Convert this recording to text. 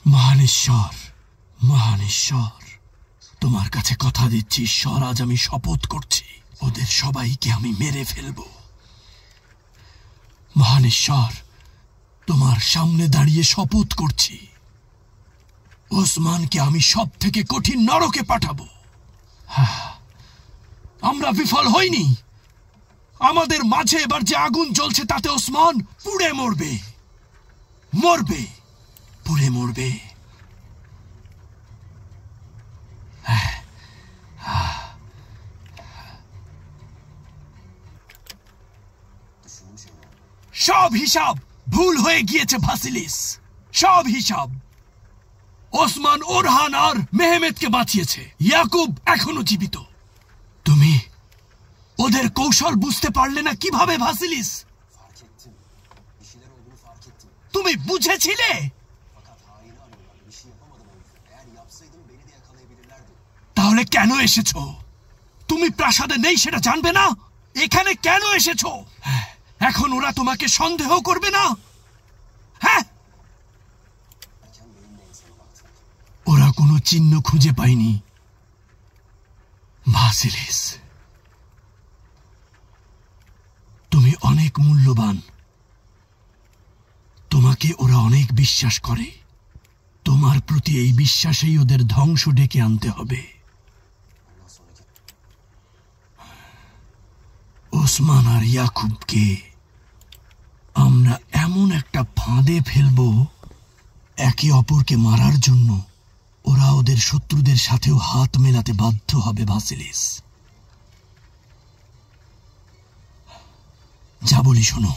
মহানেশ্বর, মহানেশ্বর, তোমার কাছে কথা দিচ্ছি ঈশ্বর, আজ আমি শপথ করছি ওদের সবাইকে আমি মেরে ফেলব। মহানেশ্বর, তোমার সামনে দাঁড়িয়ে শপথ করছি ওসমানকে আমি সব থেকে কঠিন নরকে পাঠাবো। আমরা বিফল হইনি। আমাদের মাঝে এবার যে আগুন জ্বলছে তাতে ওসমান পুড়ে মরবে, মরবে, পুড়ে মরবে। সব হিসাব ভুল হয়ে গিয়েছে ভাসিলিস, সব হিসাব। ওসমান ওরহান আর মেহমেদকে বাঁচিয়েছে, ইয়াকুব এখনো জীবিত। তুমি ওদের কৌশল বুঝতে পারলে না কিভাবে ভাসিলিস? তুমি বুঝেছিলে? তাহলে কেন এসেছো? তুমি প্রাসাদে নেই সেটা জানবে না? এখানে কেন এসেছো? এখন ওরা তোমাকে সন্দেহ করবে না? হ্যাঁ, ওরা কোনো চিহ্ন খুঁজে পায়নি ভাসিলিস। তুমি অনেক মূল্যবান, তোমাকে ওরা অনেক বিশ্বাস করে। তোমার প্রতি এই বিশ্বাসেই ওদের ধ্বংস ডেকে আনতে হবে। ওসমান আর ইয়াকুবকে আমরা এমন একটা ফাঁদে ফেলব, একে অপরকে মারার জন্য ওরা ওদের শত্রুদের সাথেও হাত মেলাতে বাধ্য হবে ভাসিলিস। যা বলি শোনো।